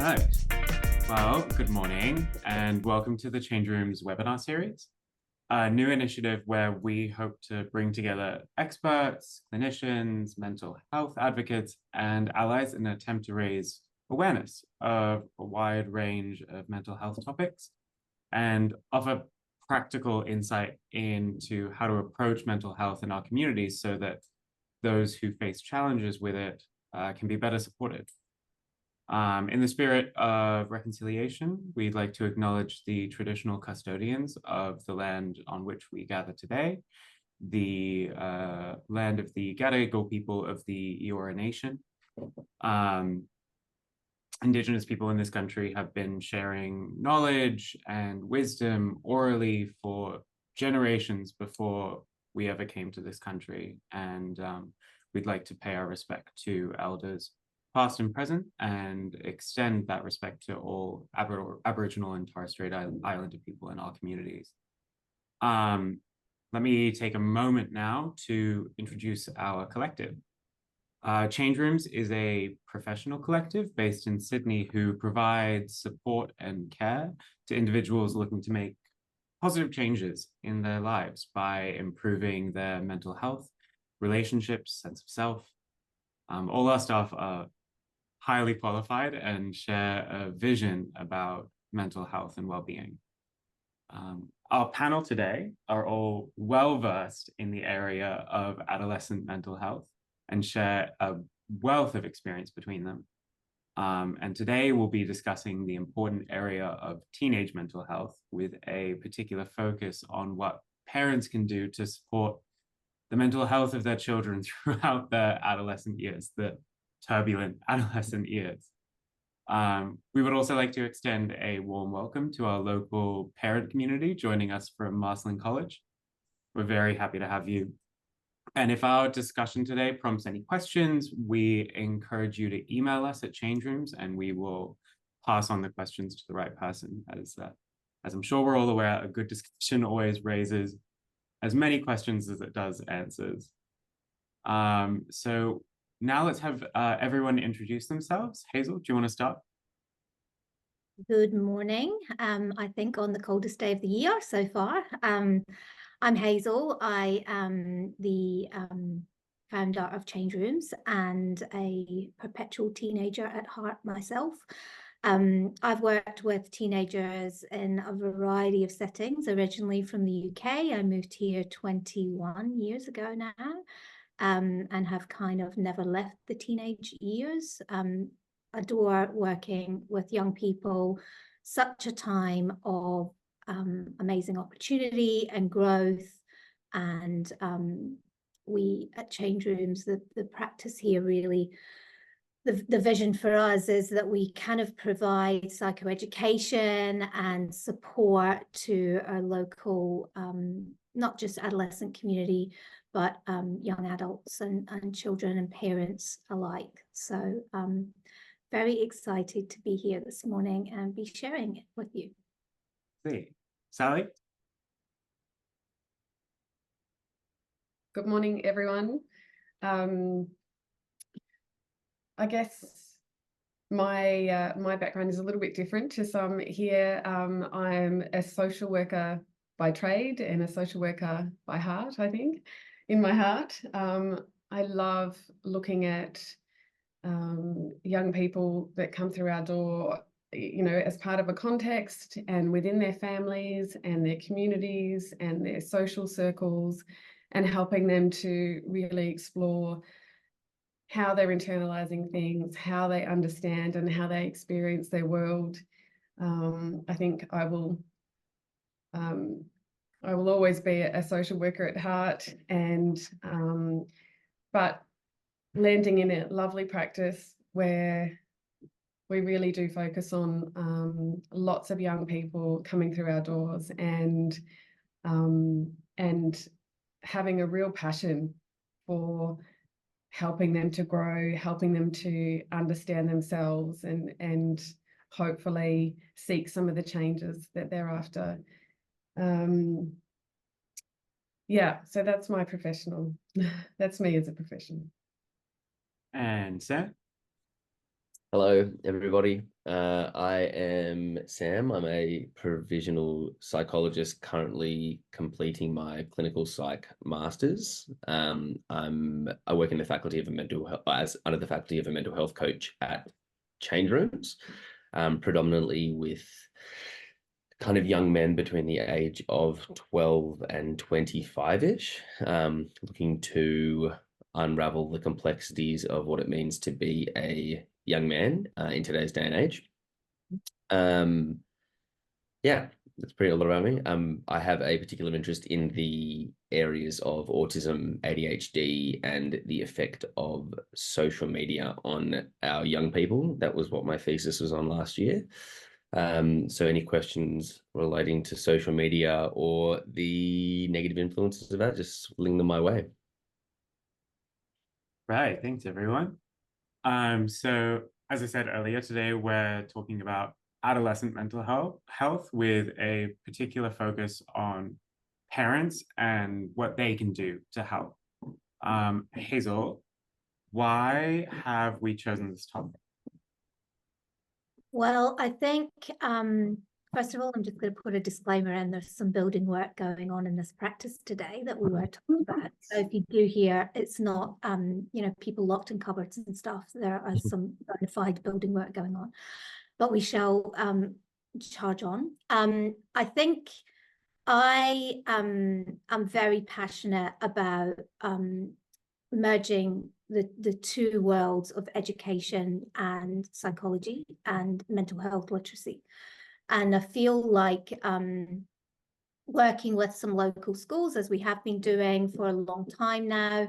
right. Well, good morning and welcome to the Change Rooms webinar series, a new initiative where we hope to bring together experts, clinicians, mental health advocates, and allies in an attempt to raise awareness of a wide range of mental health topics and offer practical insight into how to approach mental health in our communities so that those who face challenges with it can be better supported. In the spirit of reconciliation, we'd like to acknowledge the traditional custodians of the land on which we gather today, the land of the Gadigal people of the Eora Nation. Indigenous people in this country have been sharing knowledge and wisdom orally for generations before we ever came to this country. And we'd like to pay our respect to elders past and present, and extend that respect to all Aboriginal and Torres Strait Islander people in our communities. Let me take a moment now to introduce our collective. Change Rooms is a professional collective based in Sydney who provides support and care to individuals looking to make positive changes in their lives by improving their mental health, relationships, sense of self. All our staff are highly qualified and share a vision about mental health and well-being. Our panel today are all well-versed in the area of adolescent mental health and share a wealth of experience between them. And today we'll be discussing the important area of teenage mental health with a particular focus on what parents can do to support the mental health of their children throughout their adolescent years, the turbulent adolescent years. We would also like to extend a warm welcome to our local parent community joining us from Marceline College. We're very happy to have you. And if our discussion today prompts any questions, we encourage you to email us at Change Rooms and we will pass on the questions to the right person. As I'm sure we're all aware, a good discussion always raises as many questions as it does answers. So now let's have everyone introduce themselves. Hazel, do you want to start? Good morning. I think on the coldest day of the year so far. I'm Hazel. I am the founder of Change Rooms and a perpetual teenager at heart myself. I've worked with teenagers in a variety of settings, originally from the UK. I moved here 21 years ago now. And have kind of never left the teenage years. Adore working with young people, such a time of amazing opportunity and growth. And we at Change Rooms, the practice here really, the vision for us is that we kind of provide psychoeducation and support to our local, not just adolescent community, but young adults and children and parents alike. So very excited to be here this morning and be sharing it with you. Hey, Sally? Good morning, everyone. I guess my background is a little bit different to some here. I'm a social worker by trade and a social worker by heart, I think. In my heart, I love looking at young people that come through our door, you know, as part of a context and within their families and their communities and their social circles, and helping them to really explore how they're internalizing things, how they understand and how they experience their world. I think I will always be a social worker at heart, and but landing in a lovely practice where we really do focus on lots of young people coming through our doors and having a real passion for helping them to grow, helping them to understand themselves and hopefully seek some of the changes that they're after. Yeah, so that's my professional, that's me as a professional. And Sam? Hello, everybody. I am Sam. I'm a provisional psychologist currently completing my clinical psych masters. I work in the faculty of a mental health as under the faculty of a mental health coach at Change Rooms, predominantly with kind of young men between the age of 12 and 25-ish, looking to unravel the complexities of what it means to be a young man in today's day and age. Yeah, that's pretty a lot about me. I have a particular interest in the areas of autism, ADHD, and the effect of social media on our young people. That was what my thesis was on last year. So any questions relating to social media or the negative influences of that, just fling them my way. Right, thanks everyone. So as I said earlier, today we're talking about adolescent mental health with a particular focus on parents and what they can do to help. Hazel, why have we chosen this topic? Well, I think, first of all, I'm just going to put a disclaimer in. There's some building work going on in this practice today that we were talking about. So if you do hear, it's not, people locked in cupboards and stuff. There are some bona fide building work going on, but we shall charge on. I think I'm very passionate about merging the two worlds of education and psychology and mental health literacy. And I feel like working with some local schools, as we have been doing for a long time now,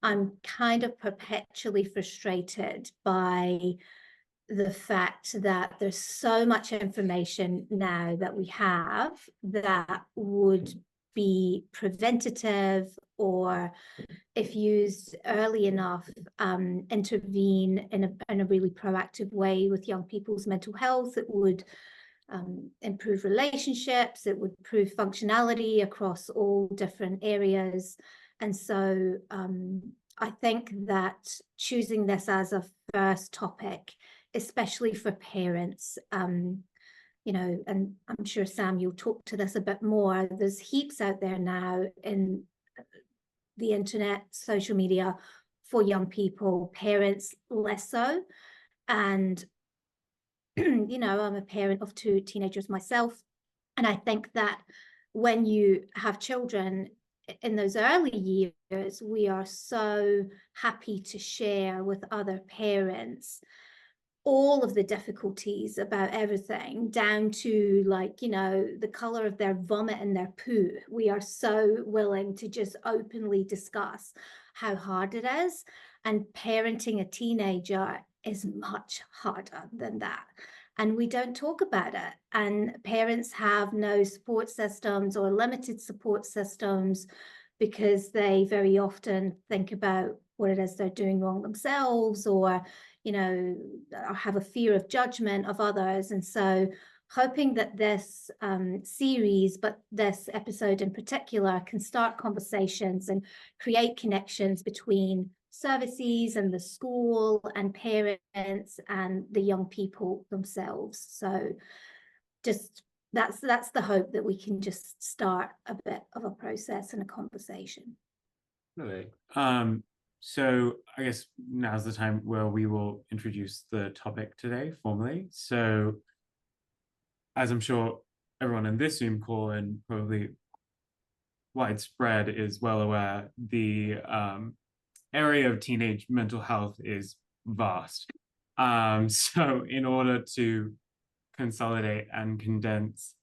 I'm kind of perpetually frustrated by the fact that there's so much information now that we have that would be preventative, or if used early enough, intervene in a really proactive way with young people's mental health. It would improve relationships, it would improve functionality across all different areas. And so I think that choosing this as a first topic, especially for parents, and I'm sure, Sam, you'll talk to this a bit more. There's heaps out there now in the internet, social media for young people, parents less so. And, I'm a parent of 2 teenagers myself. And I think that when you have children in those early years, we are so happy to share with other parents all of the difficulties about everything, down to the color of their vomit and their poo. We are so willing to just openly discuss how hard it is. And parenting a teenager is much harder than that. And we don't talk about it. And parents have no support systems or limited support systems because they very often think about what it is they're doing wrong themselves, or have a fear of judgment of others. And so hoping that this series, but this episode in particular, can start conversations and create connections between services and the school and parents and the young people themselves. So just that's the hope, that we can just start a bit of a process and a conversation. Really? So I guess now's the time where we will introduce the topic today formally. So as I'm sure everyone in this Zoom call and probably widespread is well aware, the area of teenage mental health is vast. So in order to consolidate and condense,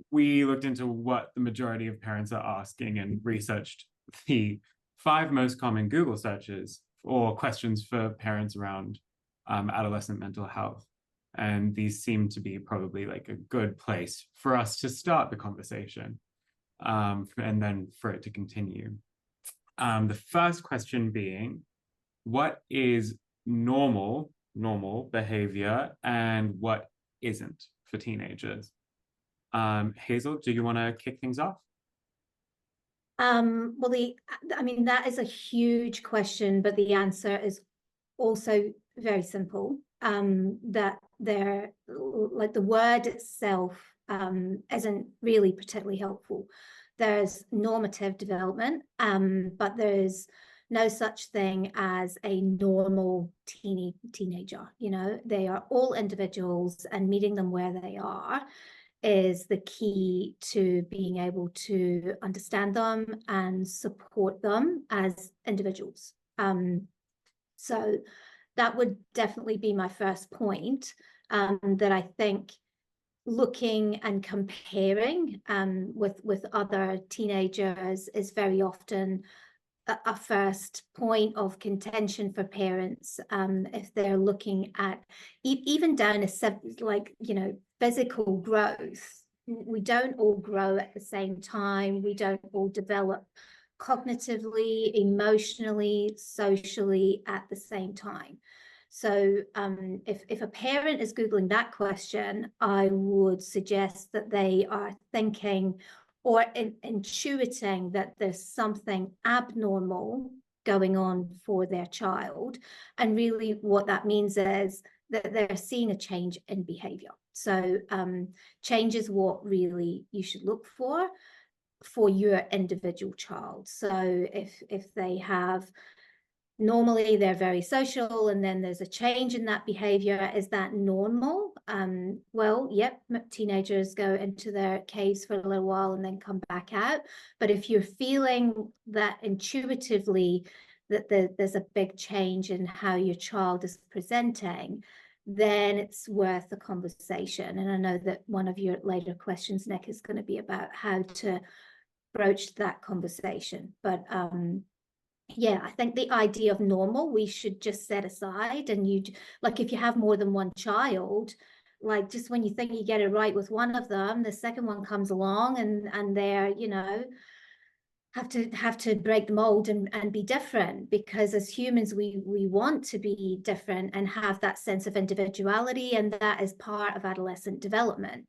we looked into what the majority of parents are asking and researched the 5 most common Google searches or questions for parents around adolescent mental health. And these seem to be probably like a good place for us to start the conversation, and then for it to continue. The first question being, what is normal behavior and what isn't for teenagers? Hazel, do you want to kick things off? Well, that is a huge question, but the answer is also very simple, that they're like the word itself isn't really particularly helpful. There's normative development, but there's no such thing as a normal teenager. You know, they are all individuals, and meeting them where they are is the key to being able to understand them and support them as individuals. So that would definitely be my first point, that I think looking and comparing with other teenagers is very often a first point of contention for parents, if they're looking at even down to, like, you know, physical growth. We don't all grow at the same time. We don't all develop cognitively, emotionally, socially at the same time. So if a parent is Googling that question, I would suggest that they are thinking or intuiting that there's something abnormal going on for their child. And really what that means is that they're seeing a change in behavior. So change is what really you should look for your individual child. So if they have, normally they're very social, and then there's a change in that behavior, is that normal? Well, yep, teenagers go into their caves for a little while and then come back out. But if you're feeling that intuitively that there's a big change in how your child is presenting, then it's worth a conversation. And I know that one of your later questions, Nick, is going to be about how to broach that conversation. But yeah, I think the idea of normal we should just set aside. And you, like, if you have more than one child, like, just when you think you get it right with one of them, the second one comes along and they're, you know, have to break the mold and be different, because as humans we want to be different and have that sense of individuality, and that is part of adolescent development.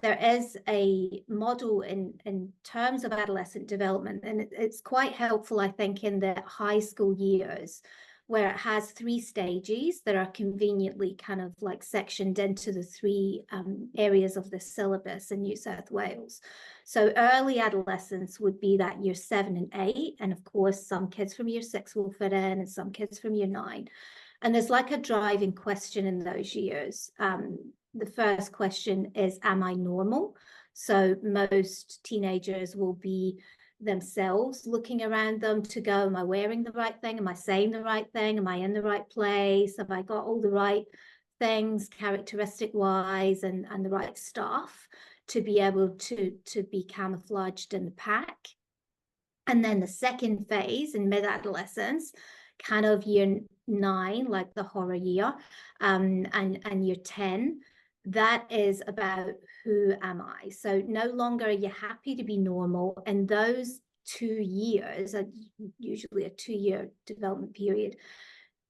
There is a model in terms of adolescent development, and it's quite helpful, I think, in the high school years, where it has 3 stages that are conveniently kind of like sectioned into the 3 areas of the syllabus in New South Wales. So early adolescence would be that year 7 and 8, and of course some kids from year 6 will fit in, and some kids from year 9. And there's like a driving question in those years. The first question is, am I normal? So most teenagers will be themselves looking around them to go, am I wearing the right thing? Am I saying the right thing? Am I in the right place? Have I got all the right things characteristic wise and the right stuff to be able to be camouflaged in the pack? And then the second phase in mid-adolescence, kind of year 9, like the horror year, and year 10, that is about, who am I? So no longer are you happy to be normal. And those 2 years are usually a 2-year development period.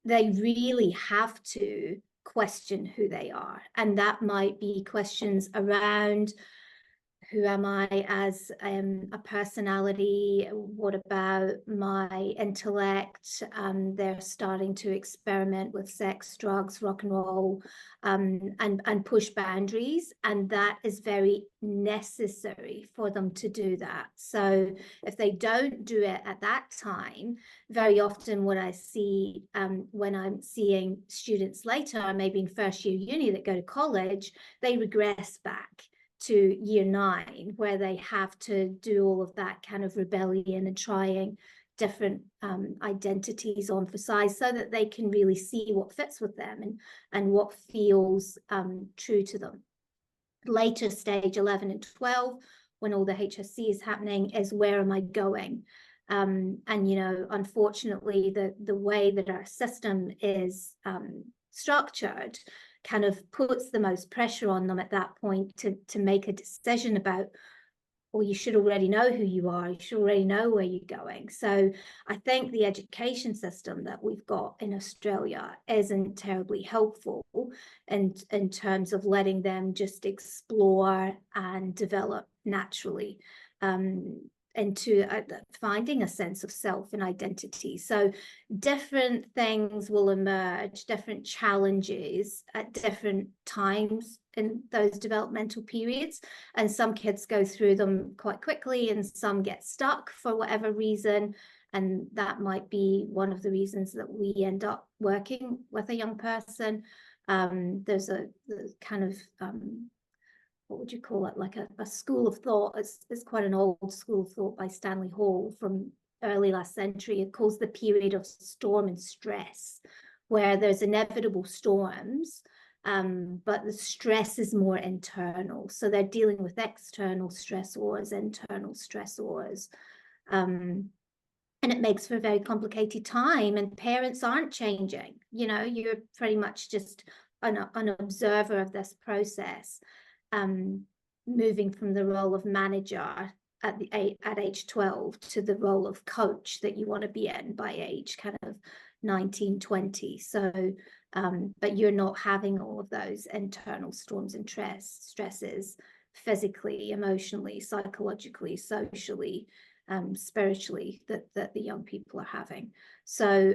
They really have to question who they are. And that might be questions around, who am I as a personality? What about my intellect? They're starting to experiment with sex, drugs, rock and roll, and push boundaries. And that is very necessary for them to do that. So if they don't do it at that time, very often what I see when I'm seeing students later, maybe in first year uni that go to college, they regress back to year 9, where they have to do all of that kind of rebellion and trying different identities on for size, so that they can really see what fits with them and what feels true to them. Later stage 11 and 12, when all the HSC is happening, is, where am I going? And you know, unfortunately, the way that our system is structured kind of puts the most pressure on them at that point to make a decision about, well, you should already know who you are, you should already know where you're going. So I think the education system that we've got in Australia isn't terribly helpful in terms of letting them just explore and develop naturally. into finding a sense of self and identity. So different things will emerge, different challenges at different times in those developmental periods. And some kids go through them quite quickly and some get stuck for whatever reason. And that might be one of the reasons that we end up working with a young person. There's a kind of what would you call it, like a school of thought. It's quite an old school of thought by Stanley Hall from early last century. It calls the period of storm and stress, where there's inevitable storms, but the stress is more internal. So they're dealing with external stressors, internal stressors. And it makes for a very complicated time, and parents aren't changing. You know, you're pretty much just an observer of this process. Moving from the role of manager at age 12 to the role of coach that you want to be in by age kind of 19, 20. So, but you're not having all of those internal storms and stresses physically, emotionally, psychologically, socially, spiritually that the young people are having. So,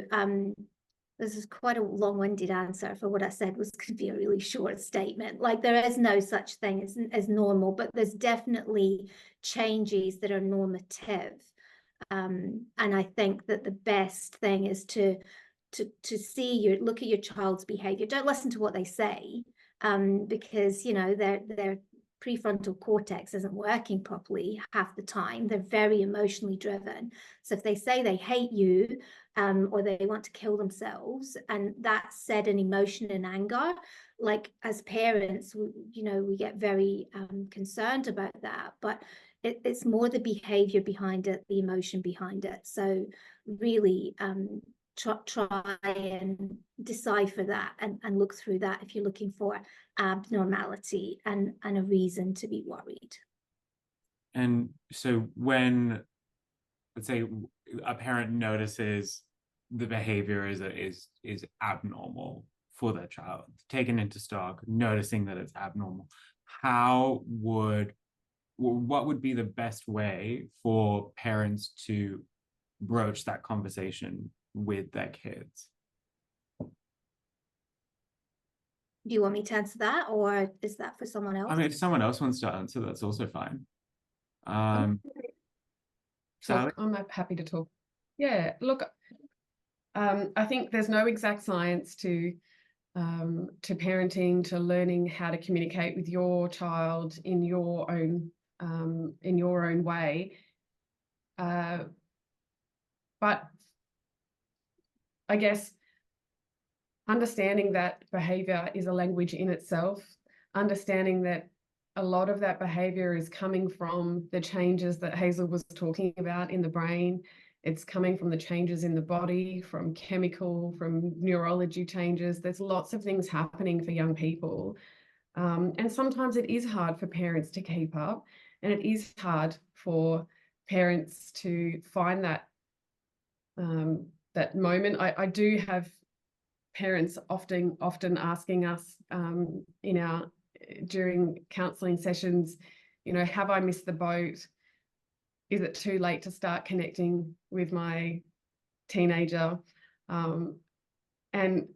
this is quite a long-winded answer for what I said was going to be a really short statement. Like, there is no such thing as normal, but there's definitely changes that are normative. And I think that the best thing is to look at your child's behavior. Don't listen to what they say, because, you know, their prefrontal cortex isn't working properly half the time. They're very emotionally driven. So if they say they hate you, or they want to kill themselves, and that's said in emotion and anger, like, as parents, we get very concerned about that, but it's more the behavior behind it, the emotion behind it. So really try and decipher that and look through that if you're looking for abnormality and a reason to be worried. And so when, let's say, a parent notices the behavior is abnormal for their child, taken into stock, noticing that it's abnormal, what would be the best way for parents to broach that conversation with their kids? Do you want me to answer that, or is that for someone else? I mean, if someone else wants to answer, that's also fine. Sally? I'm happy to talk. Yeah, look, I think there's no exact science to parenting, to learning how to communicate with your child in your own way. But I guess understanding that behavior is a language in itself, understanding that a lot of that behavior is coming from the changes that Hazel was talking about in the brain. It's coming from the changes in the body, from neurology changes. There's lots of things happening for young people. And sometimes it is hard for parents to keep up, and it is hard for parents to find that moment. I do have parents often asking us during counselling sessions, have I missed the boat? Is it too late to start connecting with my teenager? And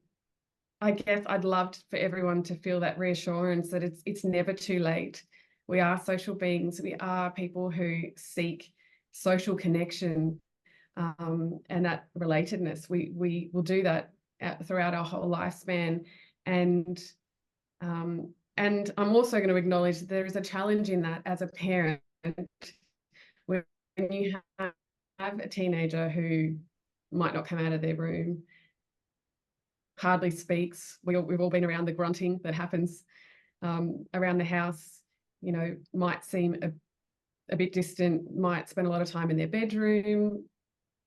I guess I'd love for everyone to feel that reassurance that it's never too late. We are social beings. We are people who seek social connection, and that relatedness. We will do that throughout our whole lifespan. And I'm also going to acknowledge that there is a challenge in that as a parent, when you have a teenager who might not come out of their room, hardly speaks. We've all been around the grunting that happens around the house, might seem a bit distant, might spend a lot of time in their bedroom.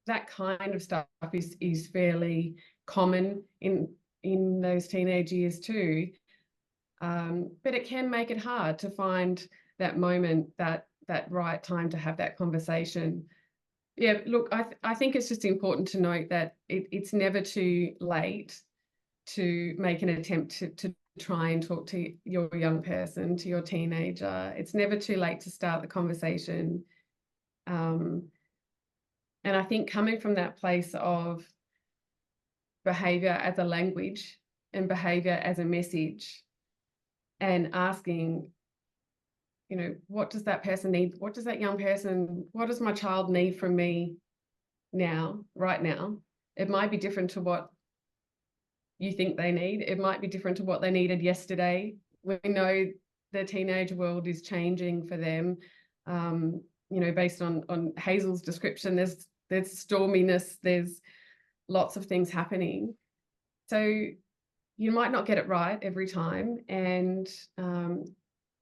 That kind of stuff is fairly common in those teenage years too. But it can make it hard to find that moment, that right time to have that conversation. Yeah, look, I think it's just important to note that it's never too late to make an attempt to try and talk to your young person, to your teenager. It's never too late to start the conversation. And I think coming from that place of behavior as a language and behavior as a message, and asking, you know, what does that person need? What does that young person, what does my child need from me now, right now? It might be different to what you think they need. It might be different to what they needed yesterday. We know the teenage world is changing for them. You know, based on Hazel's description, there's storminess, there's lots of things happening. So you might not get it right every time. And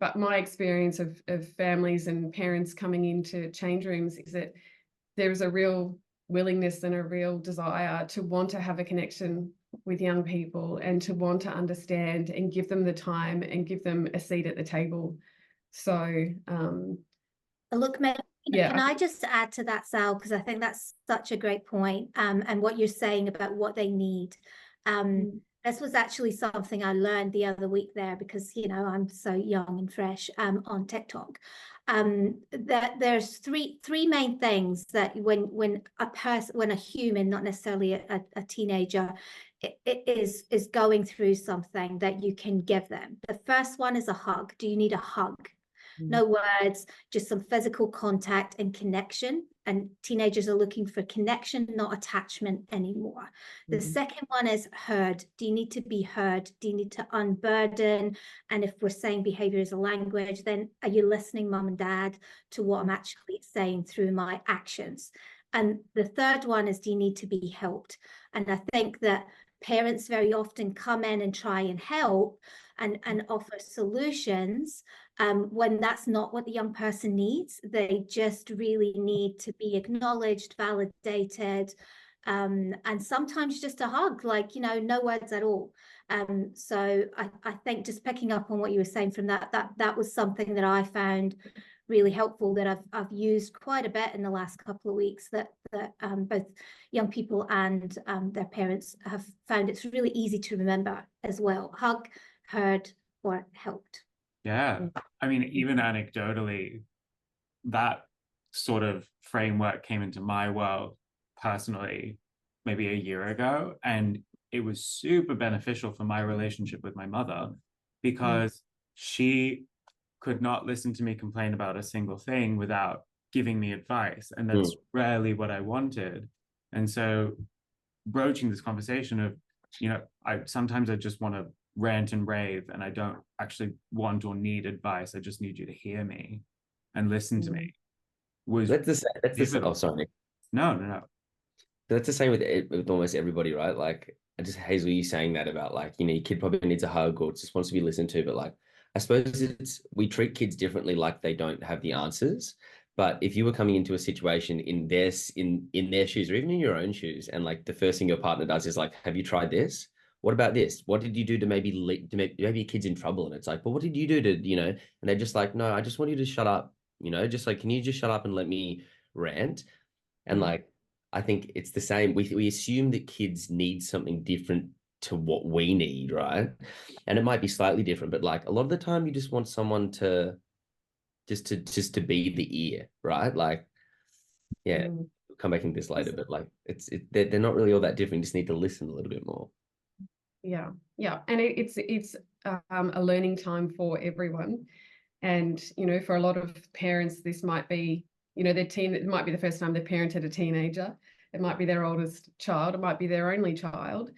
but my experience of families and parents coming into change rooms is that there's a real willingness and a real desire to want to have a connection with young people and to want to understand and give them the time and give them a seat at the table. So look, yeah. Can I just add to that, Sal, because I think that's such a great point, and what you're saying about what they need. This was actually something I learned the other week there, because, you know, I'm so young and fresh on TikTok. That there's three main things that when a human, not necessarily a teenager, is going through something, that you can give them. The first one is a hug. Do you need a hug? No words, just some physical contact and connection. And teenagers are looking for connection, not attachment anymore. The second one is heard. Do you need to be heard? Do you need to unburden? And if we're saying behavior is a language, then are you listening, mum and dad, to what I'm actually saying through my actions? And the third one is, do you need to be helped? And I think that parents very often come in and try and help and offer solutions, when that's not what the young person needs. They just really need to be acknowledged, validated, and sometimes just a hug, like, you know, no words at all. So I think just picking up on what you were saying from that was something that I found really helpful, that I've used quite a bit in the last couple of weeks, that both young people and their parents have found it's really easy to remember as well. Hug, heard, or helped. Yeah, I mean, even anecdotally, that sort of framework came into my world personally maybe a year ago, and it was super beneficial for my relationship with my mother, because she could not listen to me complain about a single thing without giving me advice, and that's rarely what I wanted. And so broaching this conversation of, you know, I just want to rant and rave, and I don't actually want or need advice. I just need you to hear me and listen to me. That's the same. Oh, sorry. No. That's the same with almost everybody, right? Like, I just, Hazel, you saying that about, like, you know, your kid probably needs a hug or just wants to be listened to, but like, I suppose we treat kids differently, like they don't have the answers. But if you were coming into a situation in their shoes, or even in your own shoes, and like the first thing your partner does is like, have you tried this? What about this? What did you do to maybe your kid's in trouble? And it's like, but what did you do to, you know? And they're just like, no, I just want you to shut up, you know, just like, can you just shut up and let me rant? And like, I think it's the same. We assume that kids need something different to what we need, right? And it might be slightly different, but like a lot of the time you just want someone to just to be the ear, right? Like, yeah, we'll come back into this later, but like they're not really all that different. You just need to listen a little bit more. Yeah, and it's a learning time for everyone. And, you know, for a lot of parents, this might be, you know, it might be the first time they've parented a teenager. It might be their oldest child. It might be their only child.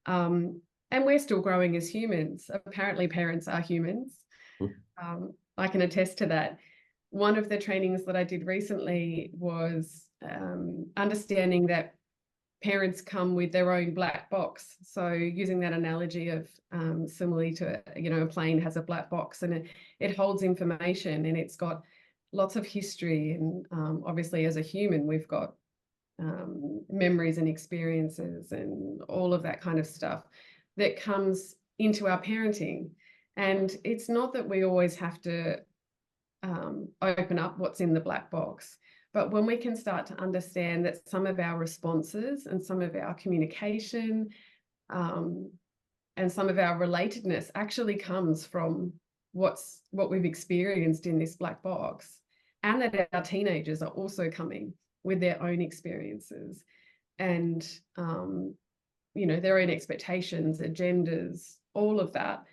And we're still growing as humans. Apparently parents are humans. I can attest to that. One of the trainings that I did recently was understanding that parents come with their own black box. So using that analogy of similarly to, you know, a plane has a black box, and it holds information, and it's got lots of history. And obviously as a human, we've got memories and experiences and all of that kind of stuff that comes into our parenting. And it's not that we always have to open up what's in the black box. But when we can start to understand that some of our responses and some of our communication and some of our relatedness actually comes from what we've experienced in this black box, and that our teenagers are also coming with their own experiences and, you know, their own expectations, agendas, all of that,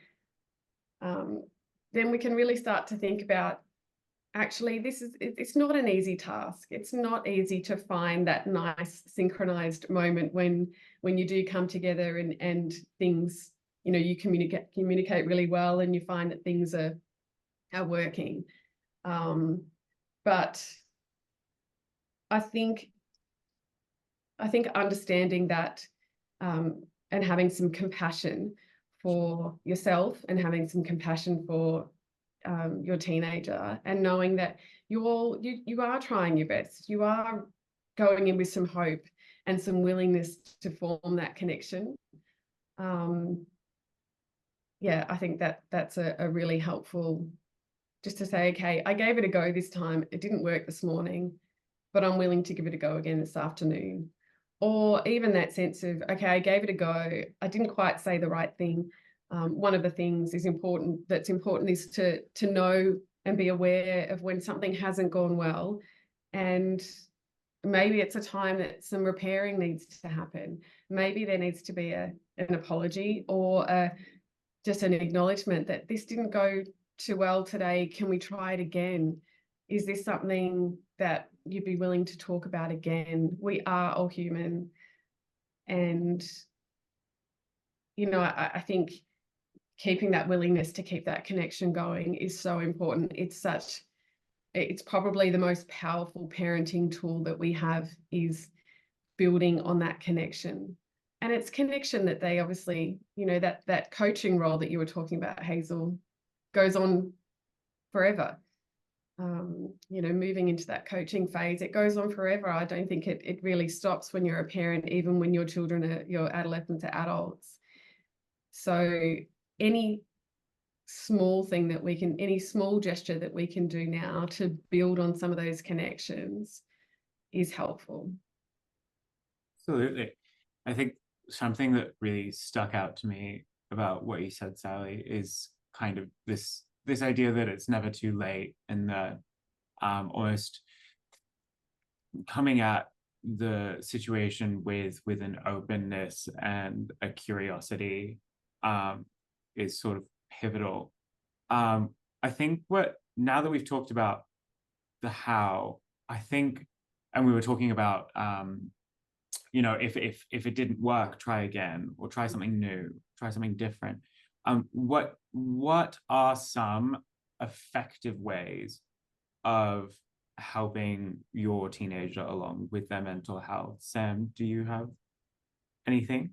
then we can really start to think about, actually, it's not an easy task. It's not easy to find that nice synchronized moment when you do come together and things, you know, you communicate really well and you find that things are working. But I think understanding that, and having some compassion for yourself and having some compassion for your teenager, and knowing that you are trying your best, you are going in with some hope and some willingness to form that connection. Yeah, I think that's a really helpful, just to say, okay, I gave it a go this time, it didn't work this morning, but I'm willing to give it a go again this afternoon. Or even that sense of, okay, I gave it a go, I didn't quite say the right thing. One of the things that's important is to know and be aware of when something hasn't gone well, and maybe it's a time that some repairing needs to happen. Maybe there needs to be an apology or just an acknowledgement that this didn't go too well today. Can we try it again? Is this something that you'd be willing to talk about again? We are all human. And, you know, I think keeping that willingness to keep that connection going is so important. It's probably the most powerful parenting tool that we have, is building on that connection. And it's connection that they obviously, you know, that coaching role that you were talking about, Hazel, goes on forever. You know, moving into that coaching phase, it goes on forever. I don't think it really stops when you're a parent, even when your children are, your adolescents are adults. So any small thing that we can, any small gesture that we can do now to build on some of those connections is helpful. Absolutely. I think something that really stuck out to me about what you said, Sally, is kind of this idea that it's never too late, and that almost coming at the situation with an openness and a curiosity is sort of pivotal. I think now that we've talked about the how, I think, and we were talking about you know, if it didn't work, try again, or try something new, try something different. What are some effective ways of helping your teenager along with their mental health? Sam, do you have anything?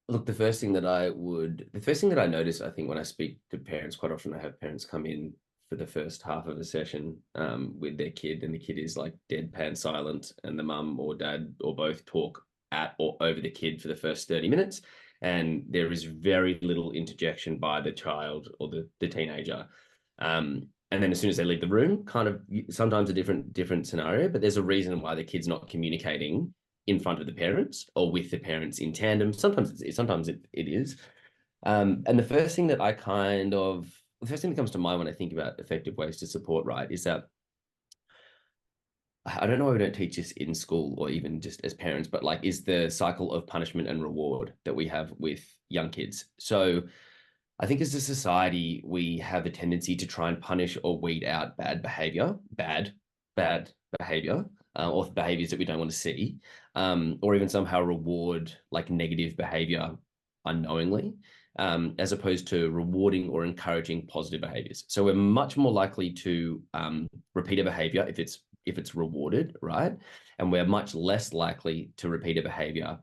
Look, the first thing that I notice, I think, when I speak to parents, quite often I have parents come in for the first half of a session with their kid, and the kid is like deadpan silent, and the mum or dad or both talk at or over the kid for the first 30 minutes. And there is very little interjection by the child or the teenager. And then as soon as they leave the room, kind of sometimes a different scenario, but there's a reason why the kid's not communicating in front of the parents or with the parents in tandem. Sometimes it is. And the first thing that comes to mind when I think about effective ways to support, right, is that I don't know why we don't teach this in school or even just as parents, but like, is the cycle of punishment and reward that we have with young kids. So I think as a society, we have a tendency to try and punish or weed out bad behavior, or behaviors that we don't want to see, or even somehow reward like negative behavior unknowingly, as opposed to rewarding or encouraging positive behaviors. So we're much more likely to repeat a behavior if it's rewarded, right? And we're much less likely to repeat a behavior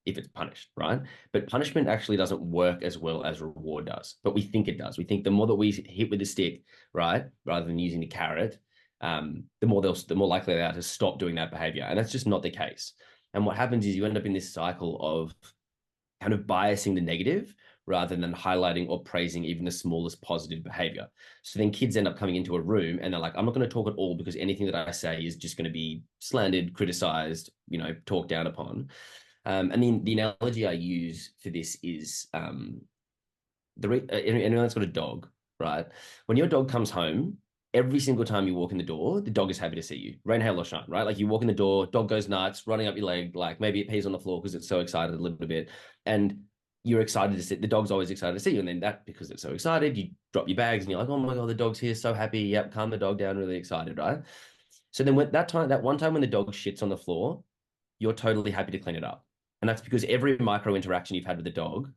if it's punished, right? But punishment actually doesn't work as well as reward does, but we think it does. We think the more that we hit with a stick, right, rather than using the carrot, the more likely they are to stop doing that behavior. And that's just not the case. And what happens is you end up in this cycle of kind of biasing the negative rather than highlighting or praising even the smallest positive behavior. So then kids end up coming into a room and they're like, I'm not going to talk at all because anything that I say is just going to be slandered, criticized, talked down upon. And then the analogy I use for this is anyone that's got a dog, right? When your dog comes home, every single time you walk in the door, the dog is happy to see you, rain, hail, or shine, right? Like you walk in the door, dog goes nuts, running up your leg, like maybe it pees on the floor because it's so excited a little bit. And you're excited to see, the dog's always excited to see you. And then that, because it's so excited, you drop your bags and you're like, oh my God, the dog's here, so happy. Yep, calm the dog down, really excited, right? So then when that one time when the dog shits on the floor, you're totally happy to clean it up. And that's because every micro interaction you've had with the dog,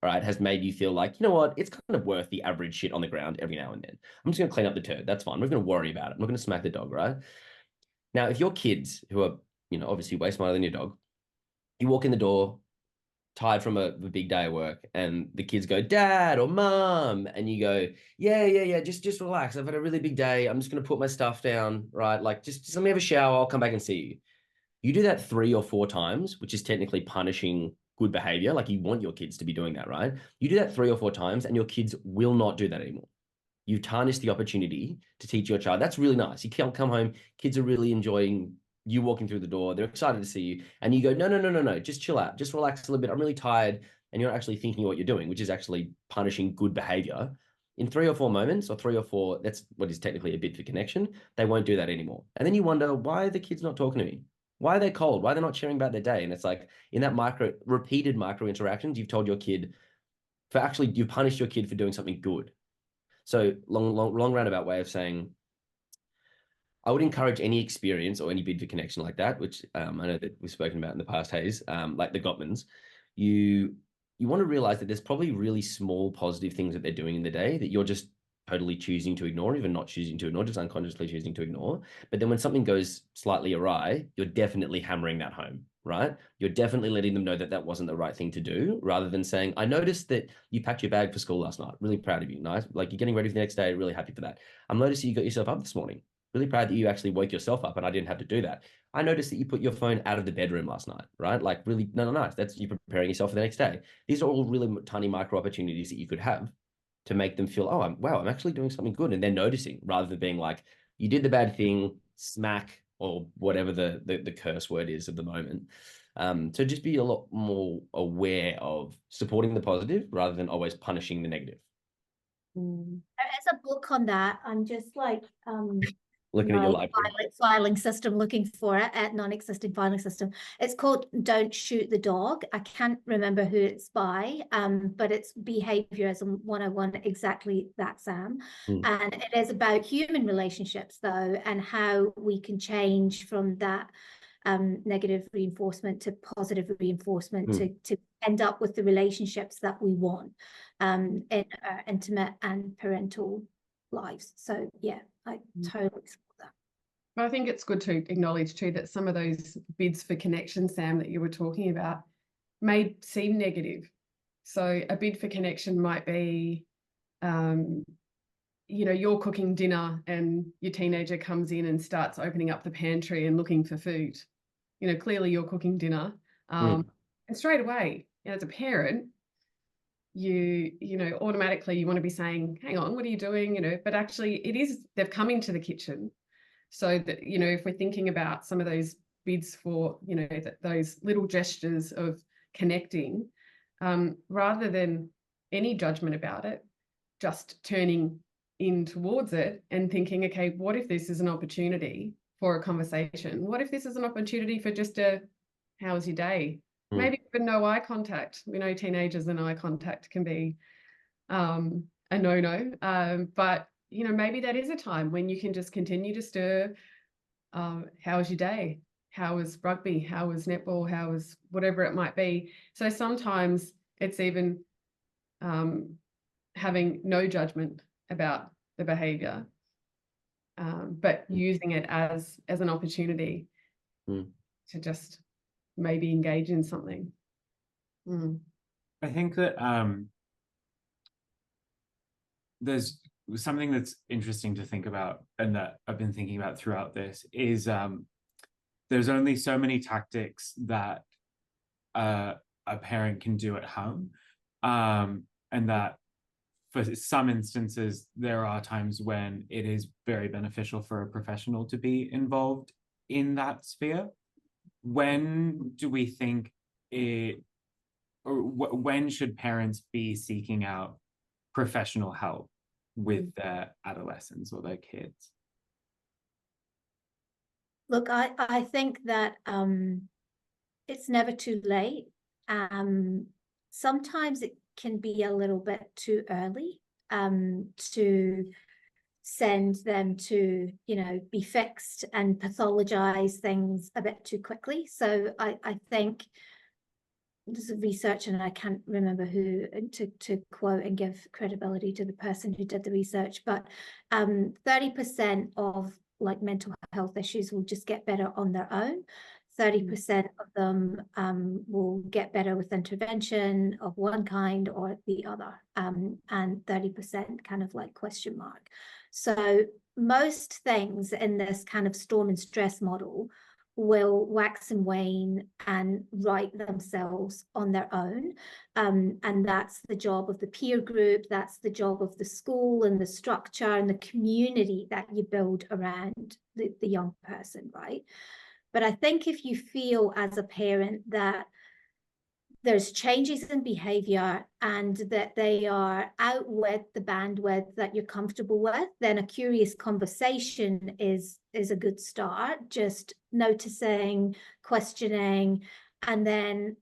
right, has made you feel like, you know what, it's kind of worth the average shit on the ground every now and then. I'm just going to clean up the turd. That's fine. I'm not going to worry about it. I'm not going to smack the dog, right? Now, if your kids, who are, obviously way smarter than your dog, you walk in the door, tired from a big day at work, and the kids go, Dad or Mom, and you go, yeah, just relax. I've had a really big day. I'm just going to put my stuff down, right? Like, just let me have a shower. I'll come back and see you. You do that 3 or 4 times, which is technically punishing good behavior. Like you want your kids to be doing that, right? You do that 3 or 4 times and your kids will not do that anymore. You tarnish the opportunity to teach your child. That's really nice. You can't come home, kids are really enjoying you walking through the door. They're excited to see you. And you go, no, just chill out. Just relax a little bit. I'm really tired. And you're not actually thinking what you're doing, which is actually punishing good behavior. In 3 or 4 moments, or 3 or 4, that's what is technically a bid for connection. They won't do that anymore. And then you wonder, why are the kids not talking to me? Why are they cold? Why are they not sharing about their day? And it's like in that repeated micro interactions, you've told your kid you've punished your kid for doing something good. So long roundabout way of saying, I would encourage any experience or any bid for connection like that, which I know that we've spoken about in the past, Hayes, like the Gottmans. You want to realize that there's probably really small positive things that they're doing in the day that you're just totally choosing to ignore, even not choosing to ignore, just unconsciously choosing to ignore. But then when something goes slightly awry, you're definitely hammering that home, right? You're definitely letting them know that that wasn't the right thing to do, rather than saying, I noticed that you packed your bag for school last night. Really proud of you. Nice. Like you're getting ready for the next day. Really happy for that. I'm noticing you got yourself up this morning. Really proud that you actually woke yourself up and I didn't have to do that. I noticed that you put your phone out of the bedroom last night, right? Like really, nice. That's you preparing yourself for the next day. These are all really tiny micro opportunities that you could have to make them feel, oh, I'm actually doing something good. And they're noticing, rather than being like, you did the bad thing, smack, or whatever the curse word is at the moment. So just be a lot more aware of supporting the positive rather than always punishing the negative. There's a book on that. I'm just like looking at your life filing system, looking for it at non-existing filing system. It's called Don't Shoot the Dog. I can't remember who it's by, but it's Behaviorism 101, exactly that, Sam. And it is about human relationships though, and how we can change from that negative reinforcement to positive reinforcement to end up with the relationships that we want in our intimate and parental lives. So yeah, I totally support that. But I think it's good to acknowledge too that some of those bids for connection, Sam, that you were talking about may seem negative. So a bid for connection might be, you're cooking dinner and your teenager comes in and starts opening up the pantry and looking for food. Clearly you're cooking dinner. And straight away, as a parent, you automatically you want to be saying, hang on, what are you doing? But actually they've come into the kitchen. So that, if we're thinking about some of those bids for, those little gestures of connecting, rather than any judgment about it, just turning in towards it and thinking, okay, what if this is an opportunity for a conversation? What if this is an opportunity for just how was your day? Maybe even no eye contact. We know teenagers and eye contact can be a no-no. But, maybe that is a time when you can just continue to stir. How was your day? How was rugby? How was netball? How was whatever it might be? So sometimes it's even having no judgment about the behavior, but using it as an opportunity to just maybe engage in something. I think that there's something that's interesting to think about, and that I've been thinking about throughout this, is there's only so many tactics that a parent can do at home, and that for some instances there are times when it is very beneficial for a professional to be involved in that sphere. When do we think when should parents be seeking out professional help? with their adolescents or their kids? Look, I think that it's never too late. Sometimes it can be a little bit too early to send them to, you know, be fixed and pathologize things a bit too quickly. So I think there's a research, and I can't remember who to quote and give credibility to the person who did the research, but 30% of like mental health issues will just get better on their own. 30% of them will get better with intervention of one kind or the other, and 30% kind of like question mark. So most things in this kind of storm and stress model will wax and wane and right themselves on their own. And that's the job of the peer group, that's the job of the school and the structure and the community that you build around the young person, right? But I think if you feel as a parent that there's changes in behavior and that they are out with the bandwidth that you're comfortable with, then a curious conversation is a good start. Just noticing, questioning, and then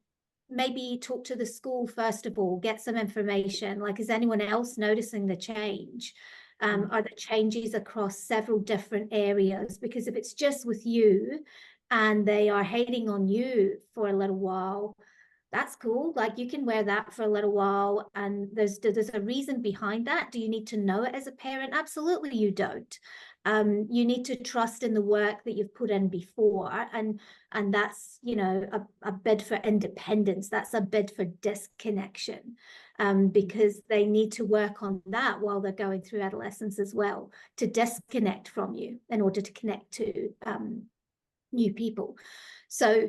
maybe talk to the school first of all, get some information. Like, is anyone else noticing the change? Are the changes across several different areas? Because if it's just with you and they are hating on you for a little while, that's cool. Like, you can wear that for a little while, and there's a reason behind that. Do you need to know it as a parent? Absolutely you don't. You need to trust in the work that you've put in before, and that's, you know, a bid for independence. That's a bid for disconnection, because they need to work on that while they're going through adolescence as well, to disconnect from you in order to connect to new people. So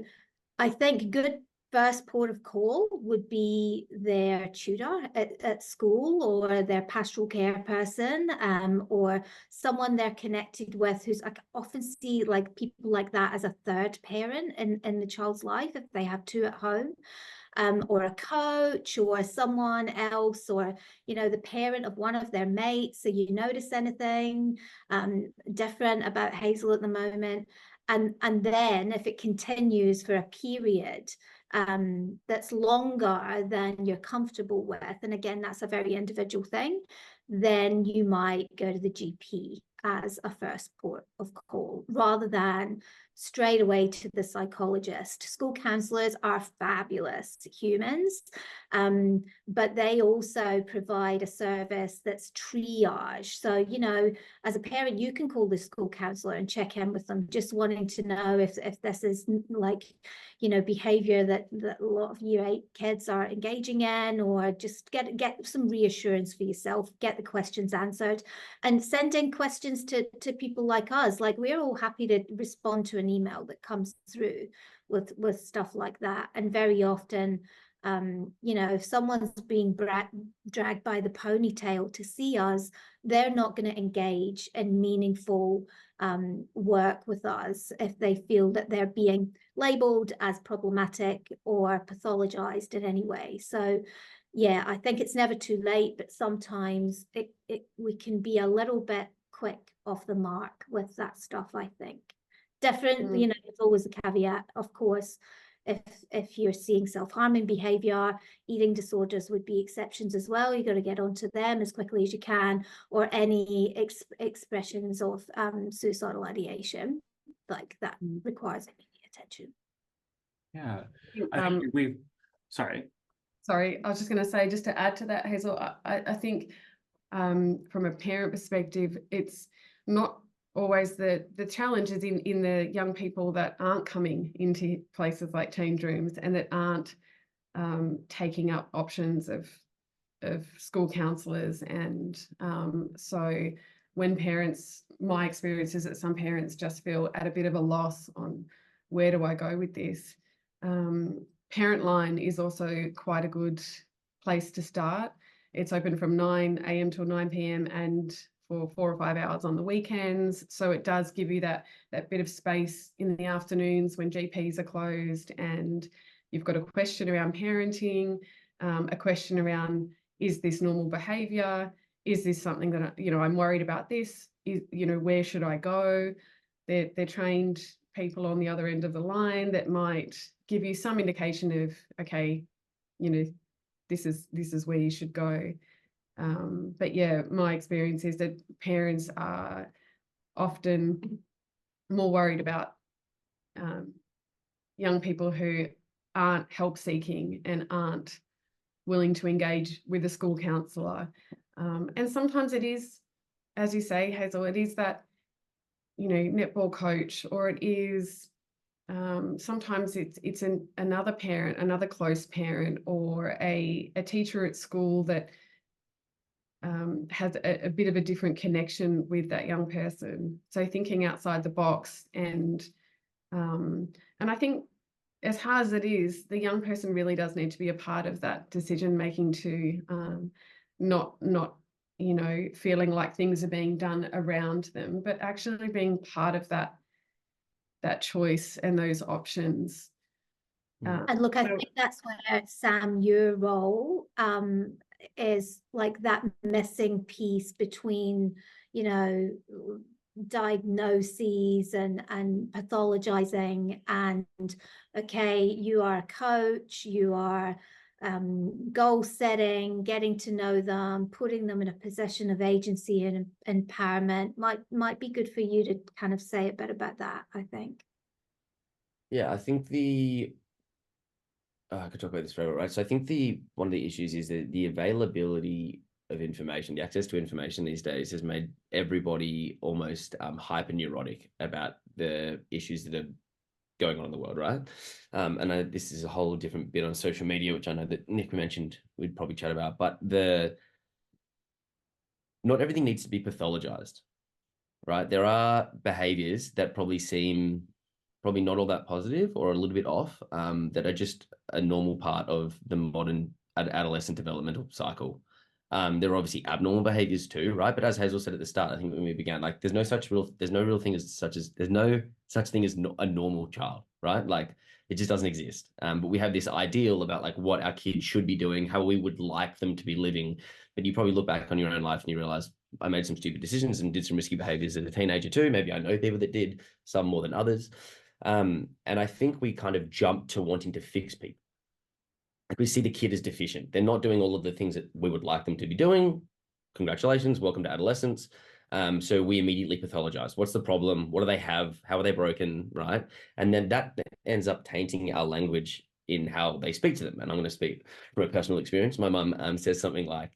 I think good first port of call would be their tutor at school, or their pastoral care person, or someone they're connected with who's, I often see like people like that as a third parent in the child's life if they have two at home, or a coach or someone else, or, you know, the parent of one of their mates. So you notice anything different about Hazel at the moment. And then if it continues for a period that's longer than you're comfortable with, and again, that's a very individual thing, then you might go to the GP as a first port of call rather than straight away to the psychologist. School counselors are fabulous humans, but they also provide a service that's triage. So, you know, as a parent, you can call the school counselor and check in with them, just wanting to know if this is like, you know, behavior that a lot of Year 8 kids are engaging in, or just get some reassurance for yourself, get the questions answered, and send in questions to people like us. Like, we're all happy to respond to an email that comes through with stuff like that. And very often, you know, if someone's being dragged by the ponytail to see us, they're not going to engage in meaningful work with us if they feel that they're being labeled as problematic or pathologized in any way. So yeah, I think it's never too late, but sometimes we can be a little bit quick off the mark with that stuff, I think. Different, you know, there's always a caveat, of course. If you're seeing self-harming behavior, eating disorders would be exceptions as well. You got to get onto them as quickly as you can, or any expressions of suicidal ideation, like that requires immediate attention. Yeah, I think sorry, I was just going to say, just to add to that, Hazel, I think from a parent perspective, it's not always the challenge is in the young people that aren't coming into places like change rooms and that aren't taking up options of school counselors. And so when parents, my experience is that some parents just feel at a bit of a loss on where do I go with this. Parent Line is also quite a good place to start. It's open from 9 a.m. till 9 p.m. and for 4 or 5 hours on the weekends. So it does give you that bit of space in the afternoons when GPs are closed and you've got a question around parenting, a question around, is this normal behaviour? is this something that, I'm worried about this? Where should I go? They're trained people on the other end of the line that might give you some indication of, okay, this is where you should go. But yeah, my experience is that parents are often more worried about young people who aren't help seeking and aren't willing to engage with a school counsellor. And sometimes it is, as you say, Hazel, it is that, netball coach, or it is sometimes it's another parent, another close parent, or a teacher at school that has a bit of a different connection with that young person. So thinking outside the box, and I think, as hard as it is, the young person really does need to be a part of that decision making too, not feeling like things are being done around them, but actually being part of that choice and those options. And look, I think that's where, Sam, your role is like that missing piece between, diagnoses and pathologizing, and okay, you are a coach, you are goal setting, getting to know them, putting them in a position of agency and empowerment. Might be good for you to kind of say a bit about that, I think. Yeah, I think I could talk about this forever, right? So I think one of the issues is that the availability of information, the access to information these days has made everybody almost hyper neurotic about the issues that are going on in the world, right? And this is a whole different bit on social media, which I know that Nick mentioned we'd probably chat about, but not everything needs to be pathologized, right? There are behaviors that probably seem not all that positive or a little bit off, that are just a normal part of the modern adolescent developmental cycle. There are obviously abnormal behaviors too, right? But as Hazel said at the start, I think when we began, like there's no such thing as a normal child, right? Like it just doesn't exist. But we have this ideal about like what our kids should be doing, how we would like them to be living. But you probably look back on your own life and you realize, I made some stupid decisions and did some risky behaviors as a teenager too. Maybe I know people that did, some more than others. And I think we kind of jump to wanting to fix people. We see the kid as deficient. They're not doing all of the things that we would like them to be doing. Congratulations, welcome to adolescence. So we immediately pathologize. What's the problem? What do they have? How are they broken? Right? And then that ends up tainting our language in how they speak to them. And I'm going to speak from a personal experience. My mum says something like,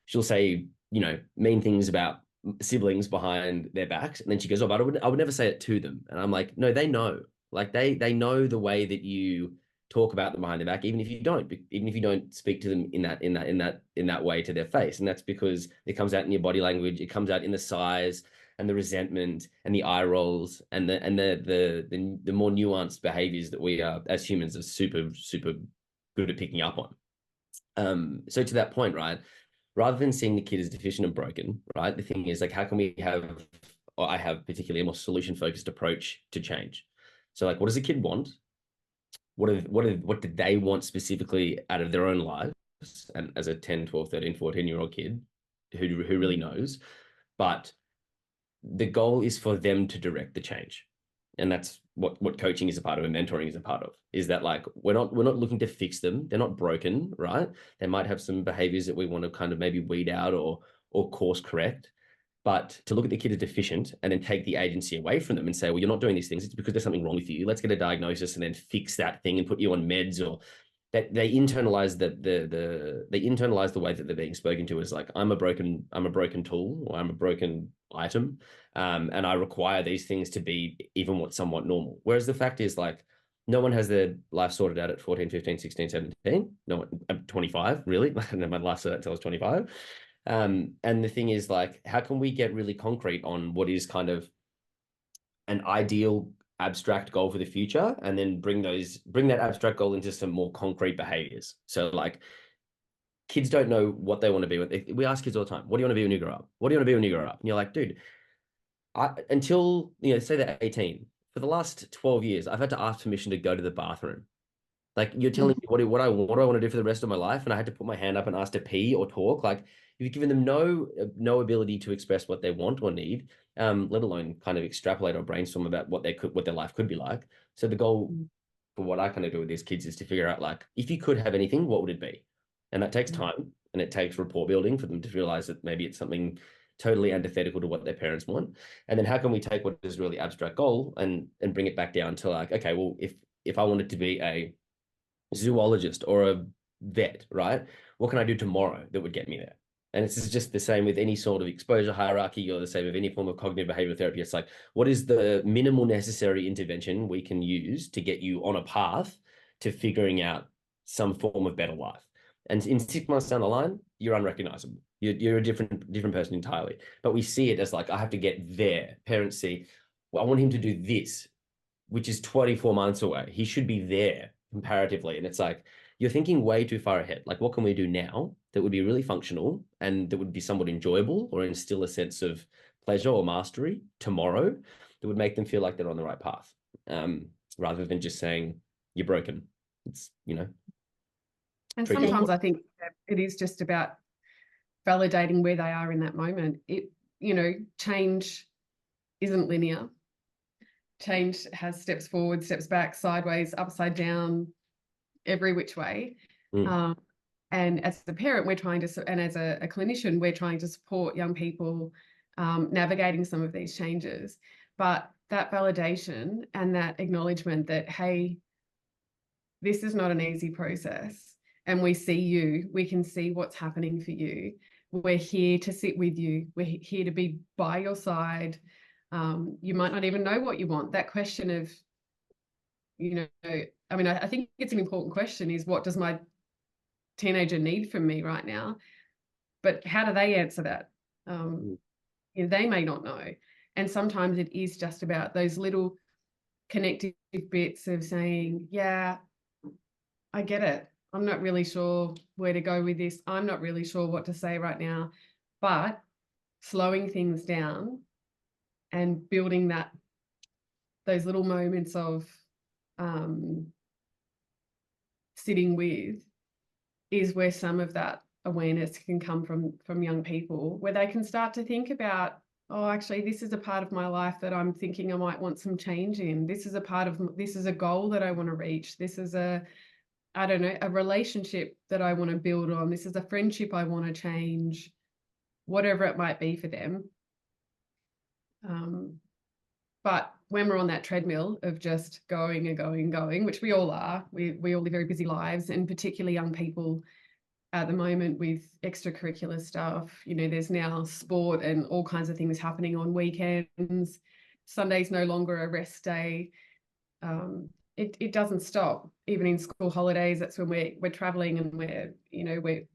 she'll say, mean things about siblings behind their backs, and then she goes, "Oh, but I would never say it to them." And I'm like, no, they know. Like they know the way that you talk about them behind their back, even if you don't speak to them in that way to their face. And that's because it comes out in your body language, it comes out in the sighs and the resentment and the eye rolls and the more nuanced behaviors that we are as humans are super, super good at picking up on. So to that point, right, rather than seeing the kid as deficient and broken, right, the thing is like, how can we have, or I have particularly a more solution-focused approach to change? So like, what does a kid want? What did they want specifically out of their own lives? And as a 10, 12, 13, 14-year-old kid who really knows, but the goal is for them to direct the change. And that's what coaching is a part of and mentoring is a part of, is that like, we're not looking to fix them. They're not broken, right? They might have some behaviors that we want to kind of maybe weed out or course correct, but to look at the kid as deficient and then take the agency away from them and say, well, you're not doing these things, it's because there's something wrong with you. Let's get a diagnosis and then fix that thing and put you on meds. Or that they internalize the way that they're being spoken to as like, I'm a broken tool, or I'm a broken item. And I require these things to be even what's somewhat normal. Whereas the fact is like, no one has their life sorted out at 14, 15, 16, 17. No one, I'm 25, really. My life sorted out until I was 25. And the thing is like, how can we get really concrete on what is kind of an ideal abstract goal for the future, and then bring that abstract goal into some more concrete behaviors? So like, kids don't know what they want to be. We ask kids all the time, what do you want to be when you grow up? What do you want to be when you grow up? And you're like, dude, until, say they're 18, for the last 12 years, I've had to ask permission to go to the bathroom. Like, you're telling me what do I want to do for the rest of my life, and I had to put my hand up and ask to pee or talk. Like, you've given them no ability to express what they want or need, let alone kind of extrapolate or brainstorm about what their life could be like. So the goal for what I kind of do with these kids is to figure out, like, if you could have anything, what would it be? And that takes time, and it takes rapport building for them to realize that maybe it's something totally antithetical to what their parents want. And then how can we take what is really abstract goal and bring it back down to, like, okay, well, if I wanted to be a zoologist or a vet, right? What can I do tomorrow that would get me there? And it's just the same with any sort of exposure hierarchy, or the same with any form of cognitive behavioral therapy. It's like, what is the minimal necessary intervention we can use to get you on a path to figuring out some form of better life? And in 6 months down the line, you're unrecognizable. You're a different person entirely. But we see it as like, I have to get there. Parents see, well, I want him to do this, which is 24 months away. He should be there comparatively. And it's like, you're thinking way too far ahead. Like, what can we do now that would be really functional and that would be somewhat enjoyable or instill a sense of pleasure or mastery tomorrow that would make them feel like they're on the right path, rather than just saying, you're broken. It's, And sometimes I think that it is just about validating where they are in that moment. Change isn't linear. Change has steps forward, steps back, sideways, upside down, every which way. And as a parent, we're trying to, and as a clinician, we're trying to support young people navigating some of these changes. But that validation and that acknowledgement that, hey, this is not an easy process, and we see you, we can see what's happening for you. We're here to sit with you. We're here to be by your side. You might not even know what you want. That question of, I think it's an important question, is what does my teenager need from me right now? But how do they answer that? They may not know. And sometimes it is just about those little connective bits of saying, yeah, I get it. I'm not really sure where to go with this. I'm not really sure what to say right now. But slowing things down and building those little moments of sitting with is where some of that awareness can come from young people, where they can start to think about, oh, actually, this is a part of my life that I'm thinking I might want some change in. This is a goal that I want to reach. This is a relationship that I want to build on. This is a friendship I want to change, whatever it might be for them. But when we're on that treadmill of just going and going and going, which we all are, we all live very busy lives, and particularly young people at the moment with extracurricular stuff. There's now sport and all kinds of things happening on weekends. Sunday's no longer a rest day. It doesn't stop. Even in school holidays, that's when we're traveling, and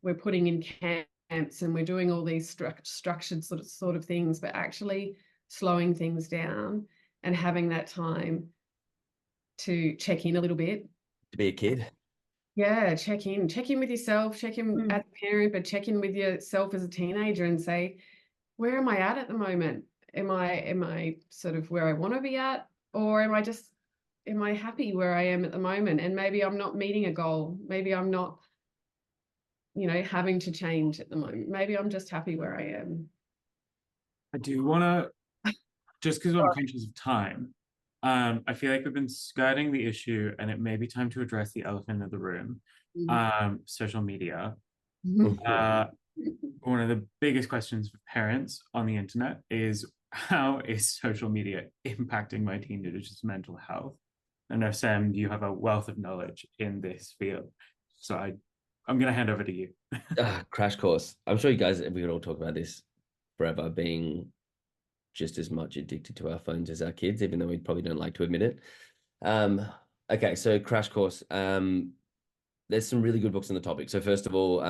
we're putting in camps, and we're doing all these structured sort of things, but actually slowing things down and having that time to check in a little bit. To be a kid. Yeah, check in with yourself, check in as a parent, but check in with yourself as a teenager and say, where am I at the moment? Am I sort of where I want to be at, or am I happy where I am at the moment? And maybe I'm not meeting a goal. Maybe I'm not, having to change at the moment. Maybe I'm just happy where I am. I do want to, just because I'm conscious of time, I feel like we've been skirting the issue, and it may be time to address the elephant in the room, social media. One of the biggest questions for parents on the internet is, how is social media impacting my teenager's mental health? I know, Sam, you have a wealth of knowledge in this field, so I'm going to hand over to you. Crash course. I'm sure you guys, we could all talk about this forever, being just as much addicted to our phones as our kids, even though we probably don't like to admit it. Okay, so crash course. There's some really good books on the topic. So first of all,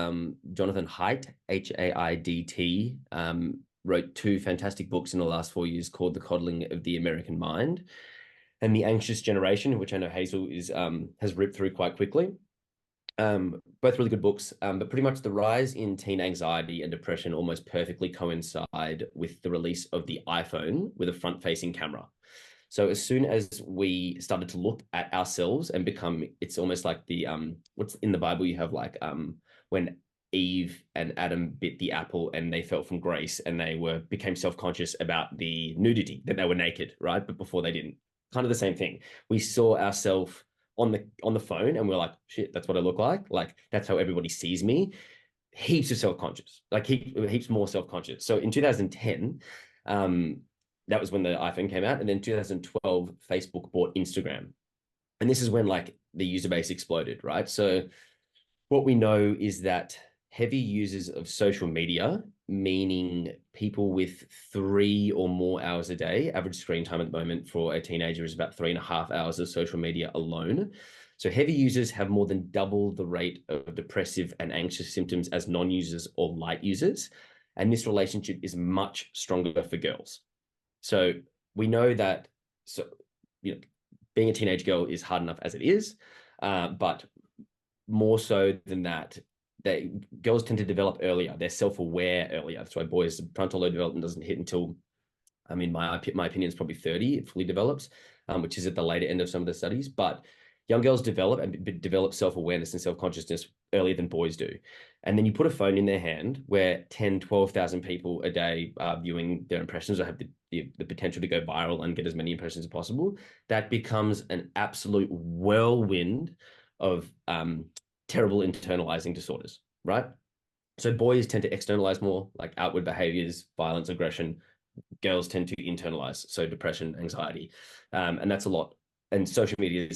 Jonathan Haidt, H-A-I-D-T, wrote 2 fantastic books in the last 4 years called The Coddling of the American Mind and The Anxious Generation, which I know Hazel has ripped through quite quickly. Both really good books, but pretty much the rise in teen anxiety and depression almost perfectly coincide with the release of the iPhone with a front-facing camera. So as soon as we started to look at ourselves and become, it's almost like the what's in the Bible, you have like when Eve and Adam bit the apple and they fell from grace and they became self-conscious about the nudity, that they were naked, right? But before they didn't. Kind of the same thing. We saw ourselves on the phone and we're like, shit, that's what I look like. Like that's how everybody sees me. Heaps of self-conscious, like heaps more self-conscious. So in 2010, that was when the iPhone came out, and then 2012, Facebook bought Instagram, and this is when like the user base exploded, right? So what we know is that heavy users of social media, meaning people with 3 or more hours a day, average screen time at the moment for a teenager is about 3.5 hours of social media alone. So heavy users have more than double the rate of depressive and anxious symptoms as non-users or light users. And this relationship is much stronger for girls. So we know that, so, being a teenage girl is hard enough as it is, but more so than that, girls tend to develop earlier. They're self-aware earlier. That's why boys' frontal lobe development doesn't hit until, I mean, my opinion is probably 30, it fully develops, which is at the later end of some of the studies. But young girls develop self-awareness and self-consciousness earlier than boys do. And then you put a phone in their hand where 10, 12,000 people a day are viewing their impressions or have the potential to go viral and get as many impressions as possible. That becomes an absolute whirlwind of terrible internalizing disorders, right? So boys tend to externalize more, like outward behaviors, violence, aggression. Girls tend to internalize, so depression, anxiety, and that's a lot. And social media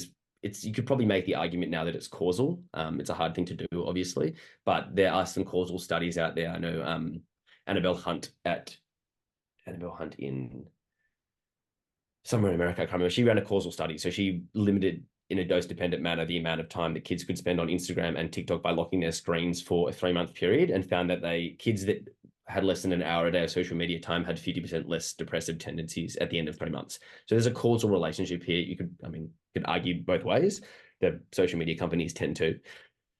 you could probably make the argument now that it's causal. It's a hard thing to do, obviously, but there are some causal studies out there. I know Annabelle Hunt in somewhere in America, I can't remember. She ran a causal study. So she limited in a dose-dependent manner the amount of time that kids could spend on Instagram and TikTok by locking their screens for a 3-month period, and found that kids that had less than an hour a day of social media time had 50% less depressive tendencies at the end of 3 months. So there's a causal relationship here. You could argue both ways. The social media companies tend to.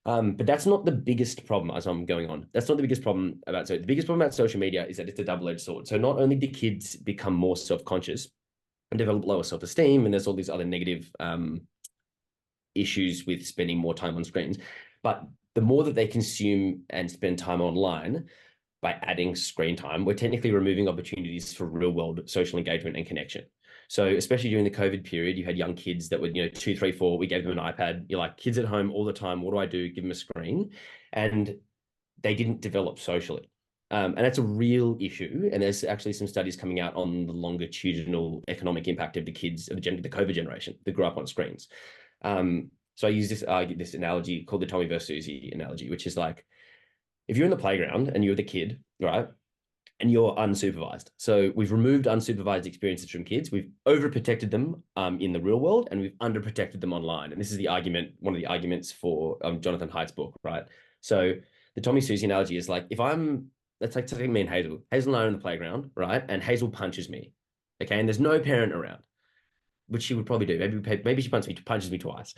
But that's not the biggest problem as I'm going on. That's not the biggest problem about the biggest problem about social media is that it's a double-edged sword. So not only do kids become more self-conscious and develop lower self-esteem, and there's all these other negative issues with spending more time on screens, but the more that they consume and spend time online, by adding screen time, we're technically removing opportunities for real-world social engagement and connection. So especially during the COVID period, you had young kids that were, 2, 3, 4, we gave them an iPad. You're like, kids at home all the time, what do I do? Give them a screen. And they didn't develop socially. And that's a real issue. And there's actually some studies coming out on the longitudinal economic impact of the kids of the COVID generation that grew up on screens. So I use this analogy called the Tommy versus Susie analogy, which is like, if you're in the playground and you're the kid, right, and you're unsupervised. So we've removed unsupervised experiences from kids. We've overprotected them in the real world, and we've underprotected them online. And this is the argument, one of the arguments for Jonathan Haidt's book, right? So the Tommy Susie analogy is like, let's take me and Hazel. Hazel and I are in the playground, right? And Hazel punches me, okay? And there's no parent around, which she would probably do. Maybe she punches me twice.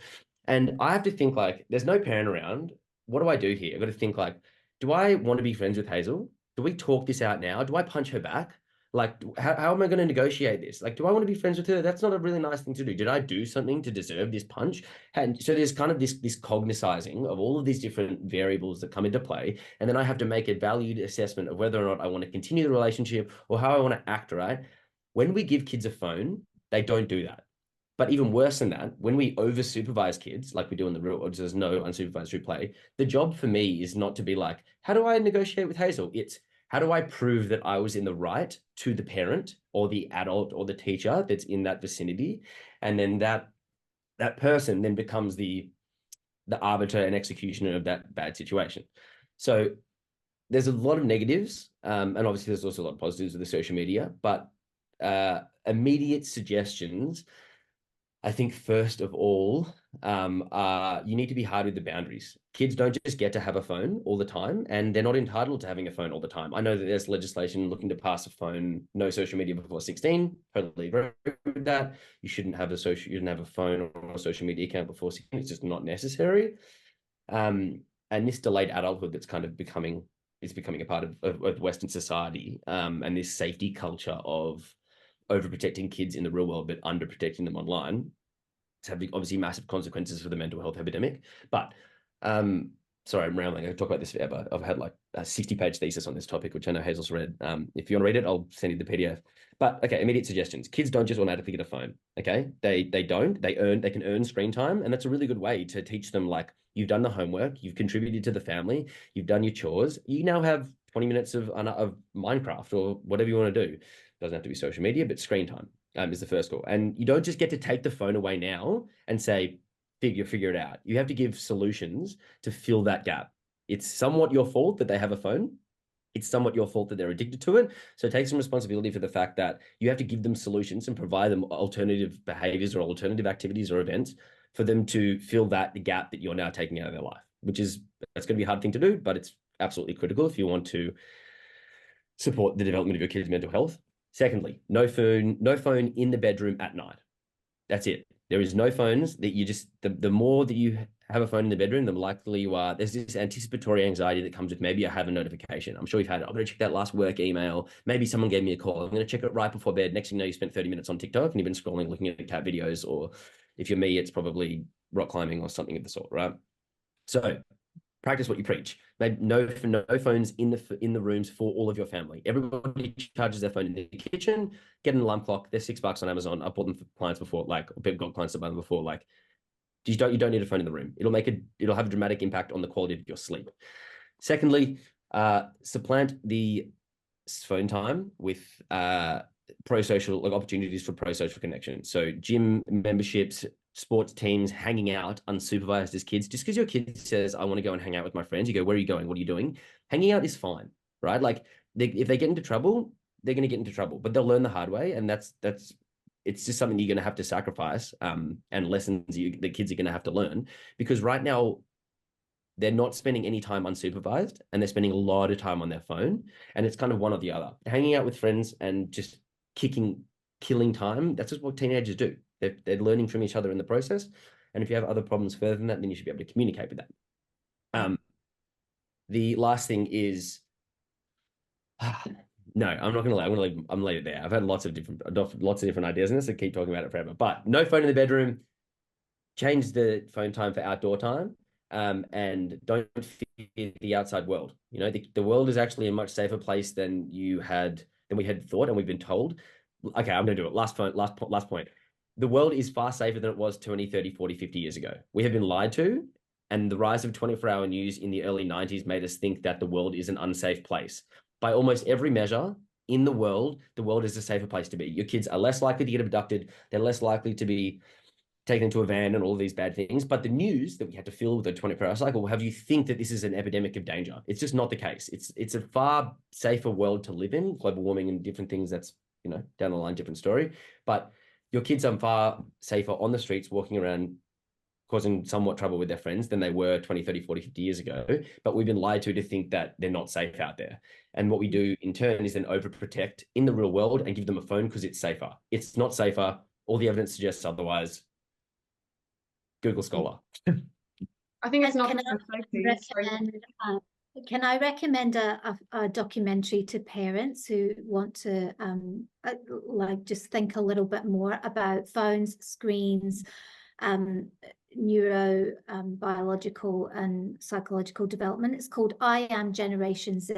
And I have to think like, there's no parent around. What do I do here? I've got to think like, do I want to be friends with Hazel? Do we talk this out now? Do I punch her back? Like, how am I going to negotiate this? Like, do I want to be friends with her? That's not a really nice thing to do. Did I do something to deserve this punch? And so there's kind of this cognizing of all of these different variables that come into play. And then I have to make a valued assessment of whether or not I want to continue the relationship or how I want to act, right? When we give kids a phone, they don't do that. But even worse than that, when we over-supervise kids, like we do in the real world, there's no unsupervised replay, the job for me is not to be like, how do I negotiate with Hazel? It's, how do I prove that I was in the right to the parent or the adult or the teacher that's in that vicinity? And then that person then becomes the arbiter and executioner of that bad situation. So there's a lot of negatives, and obviously there's also a lot of positives with the social media, but immediate suggestions, I think first of all, you need to be hard with the boundaries. Kids don't just get to have a phone all the time, and they're not entitled to having a phone all the time. I know that there's legislation looking to pass no social media before 16. Totally agree with that. You shouldn't have a phone or a social media account before 16. It's just not necessary. And this delayed adulthood that's kind of becoming a part of Western society, and this safety culture of overprotecting kids in the real world, but underprotecting them online. It's having obviously massive consequences for the mental health epidemic. But sorry, I'm rambling. I could talk about this forever. I've had like a 60-page thesis on this topic, which I know Hazel's read. If you want to read it, I'll send you the PDF. But okay, immediate suggestions. Kids don't just automatically get a phone. Okay, they don't. They can earn screen time, and that's a really good way to teach them, like, you've done the homework, you've contributed to the family, you've done your chores. You now have 20 minutes of Minecraft or whatever you want to do. It doesn't have to be social media, but screen time is the first goal. And you don't just get to take the phone away now and say, figure it out. You have to give solutions to fill that gap. It's somewhat your fault that they have a phone. It's somewhat your fault that they're addicted to it. So take some responsibility for the fact that you have to give them solutions and provide them alternative behaviors or alternative activities or events for them to fill that gap that you're now taking out of their life, that's going to be a hard thing to do, but it's absolutely critical if you want to support the development of your kids' mental health. Secondly, no phone in the bedroom at night. That's it. There is no phones. That you just, the more that you have a phone in the bedroom, the more likely you are. There's this anticipatory anxiety that comes with, maybe I have a notification. I'm sure you've had it. I'm going to check that last work email. Maybe someone gave me a call. I'm going to check it right before bed. Next thing you know, you spent 30 minutes on TikTok and you've been scrolling, looking at cat videos, or if you're me, it's probably rock climbing or something of the sort, right? So practice what you preach. Maybe no phones in the rooms for all of your family. Everybody charges their phone in the kitchen. Get an alarm clock. They're $6 on Amazon. I've bought them for clients before. Like, people got clients to buy them before. Like, you don't need a phone in the room. It'll have a dramatic impact on the quality of your sleep. Secondly, supplant the phone time with pro-social, like, opportunities for pro-social connection. So gym memberships, sports teams, hanging out unsupervised as kids. Just because your kid says, I want to go and hang out with my friends, you go, where are you going? What are you doing? Hanging out is fine, right? Like, if they get into trouble, they're going to get into trouble, but they'll learn the hard way. And it's just something you're going to have to sacrifice, and lessons the kids are going to have to learn, because right now they're not spending any time unsupervised and they're spending a lot of time on their phone, and it's kind of one or the other. Hanging out with friends and just killing time, that's just what teenagers do. They're learning from each other in the process. And if you have other problems further than that, then you should be able to communicate with that. The last thing is, no, I'm not going to lie. I'm going to leave it there. I've had lots of different ideas in this. I keep talking about it forever, but no phone in the bedroom. Change the phone time for outdoor time. And don't fear the outside world. You know, the world is actually a much safer place than we had thought, and we've been told. Okay, I'm going to do it. Last point. The world is far safer than it was 20, 30, 40, 50 years ago. We have been lied to, and the rise of 24-hour news in the early 90s made us think that the world is an unsafe place. By almost every measure in the world is a safer place to be. Your kids are less likely to get abducted. They're less likely to be taken into a van and all these bad things. But the news that we had to fill with a 24-hour cycle will have you think that this is an epidemic of danger. It's just not the case. It's a far safer world to live in. Global warming and different things, that's, down the line, different story. But your kids are far safer on the streets, walking around, causing somewhat trouble with their friends than they were 20, 30, 40, 50 years ago. But we've been lied to think that they're not safe out there. And what we do in turn is then overprotect in the real world and give them a phone because it's safer. It's not safer. All the evidence suggests otherwise. Google Scholar. I think it's not can I recommend a documentary to parents who want to just think a little bit more about phones, screens, neuro biological and psychological development? It's called I Am Generation Z.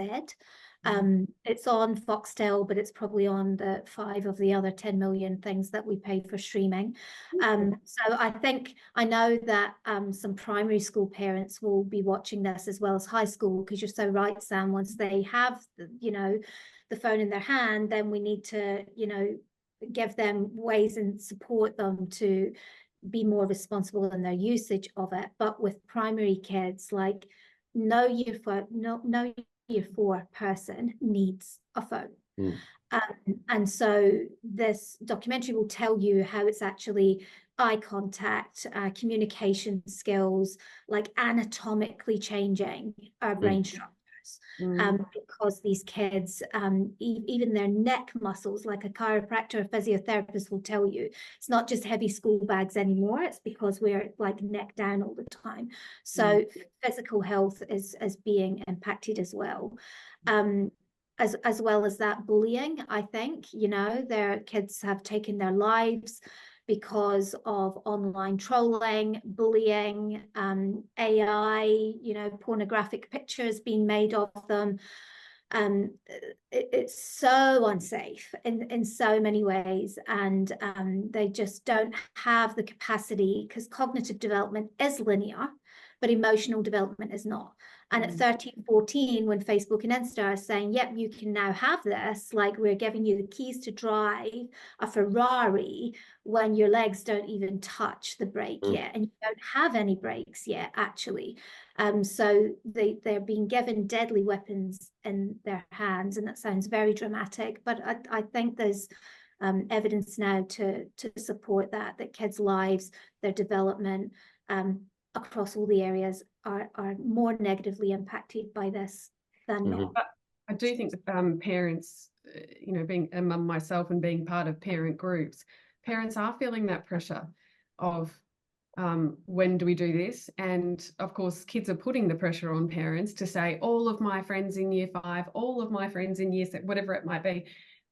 It's on Foxtel, but it's probably on the 5 of the other 10 million things that we pay for streaming. So I know that some primary school parents will be watching this as well as high school, because you're so right, Sam. Once they have, the phone in their hand, then we need to, give them ways and support them to be more responsible in their usage of it. But with primary kids, like no year 4 person needs a phone. And so this documentary will tell you how it's actually eye contact, communication skills, like anatomically changing our brain structures. Because these kids, even their neck muscles, like a chiropractor or physiotherapist will tell you, it's not just heavy school bags anymore. It's because we're like neck down all the time. So physical health is being impacted as well. as well as that, bullying. I think, you know, their kids have taken their lives because of online trolling, bullying, AI, you know, pornographic pictures being made of them. It's so unsafe in so many ways, and they just don't have the capacity, because cognitive development is linear, but emotional development is not. And at 13, 14, when Facebook and Insta are saying, yep, you can now have this, like, we're giving you the keys to drive a Ferrari when your legs don't even touch the brake yet, and you don't have any brakes yet, actually. So they're being given deadly weapons in their hands, and that sounds very dramatic, but I think there's evidence now to support that kids' lives, their development, across all the areas are more negatively impacted by this than not. But I do think that parents, you know, being a mum myself and being part of parent groups, parents are feeling that pressure of when do we do this? And of course, kids are putting the pressure on parents to say, all of my friends in year 5, all of my friends in year 6, whatever it might be,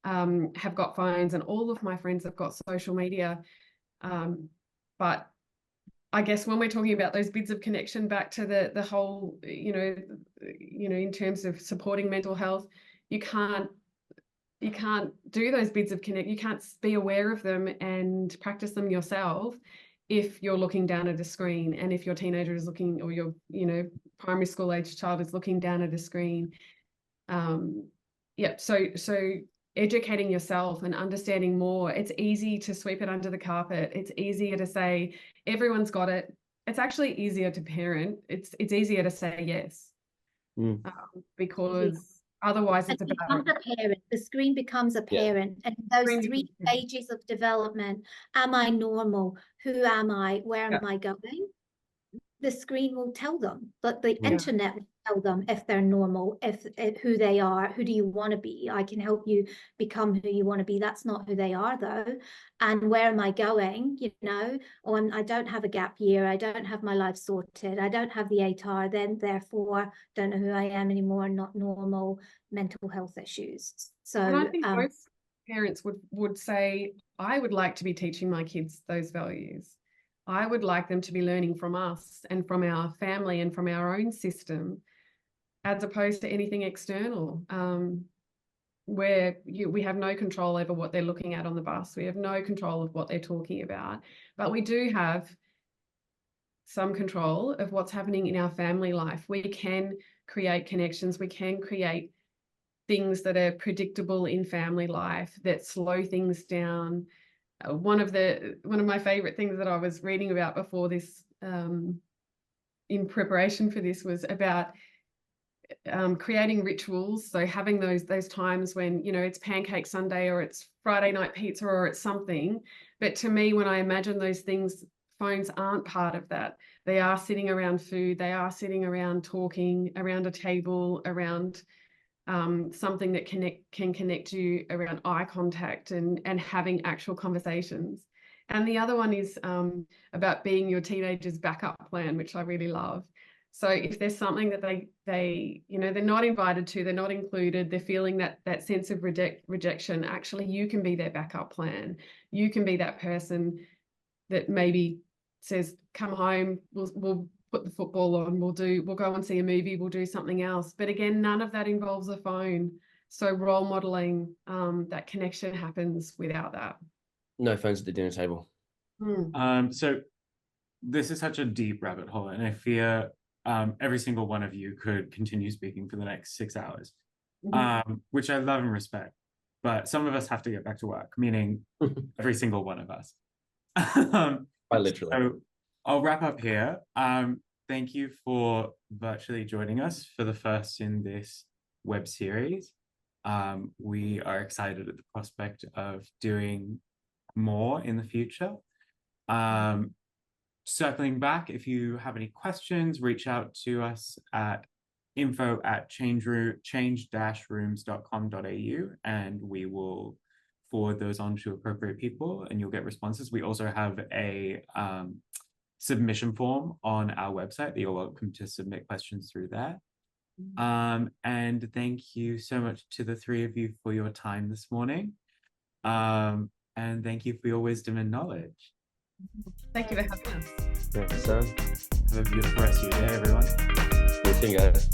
have got phones, and all of my friends have got social media. But I guess when we're talking about those bits of connection back to the whole, you know, in terms of supporting mental health, you can't do those bits of connect. You can't be aware of them and practice them yourself if you're looking down at a screen, and if your teenager is looking, or your, you know, primary school age child is looking down at a screen. Yeah, so educating yourself and understanding more. It's easy to sweep it under the carpet. It's easier to say everyone's got it. It's actually easier to parent. It's easier to say yes, because otherwise it's about a parent. The screen becomes a parent, and those 3 stages of development. Am I normal? Who am I? Where am I going? The screen will tell them, but the internet will tell them if they're normal, if who they are. Who do you want to be? I can help you become who you want to be. That's not who they are, though. And where am I going? You know, or I don't have a gap year. I don't have my life sorted. I don't have the ATAR. Then, therefore, don't know who I am anymore. Not normal. Mental health issues. So, and I think most parents would say, I would like to be teaching my kids those values. I would like them to be learning from us and from our family and from our own system, as opposed to anything external, where we have no control over what they're looking at on the bus. We have no control of what they're talking about, but we do have some control of what's happening in our family life. We can create connections. We can create things that are predictable in family life, that slow things down. One of my favorite things that I was reading about before this, in preparation for this, was about creating rituals. So having those times when, you know, it's Pancake Sunday, or it's Friday night pizza, or it's something. But to me, when I imagine those things, phones aren't part of that. They are sitting around food. They are sitting around talking around a table, around something that can connect you, around eye contact and having actual conversations. And the other one is about being your teenager's backup plan, which I really love. So if there's something that they you know, they're not invited to, they're not included, they're feeling that sense of rejection, actually you can be their backup plan. You can be that person that maybe says, come home, we'll put the football on, we'll go and see a movie, we'll do something else. But again, none of that involves a phone. So role modeling, that connection happens without that. No phones at the dinner table. So this is such a deep rabbit hole, and I fear every single one of you could continue speaking for the next 6 hours, which I love and respect. But some of us have to get back to work, meaning every single one of us. Quite literally. So I'll wrap up here. Thank you for virtually joining us for the first in this web series. We are excited at the prospect of doing more in the future. Circling back, if you have any questions, reach out to us at info@change-rooms.com.au, and we will forward those on to appropriate people and you'll get responses. We also have a submission form on our website that you're welcome to submit questions through there. And thank you so much to the three of you for your time this morning. And thank you for your wisdom and knowledge. Thank you for having us. Yeah, so, Have a beautiful rest of your day, everyone. you too, guys.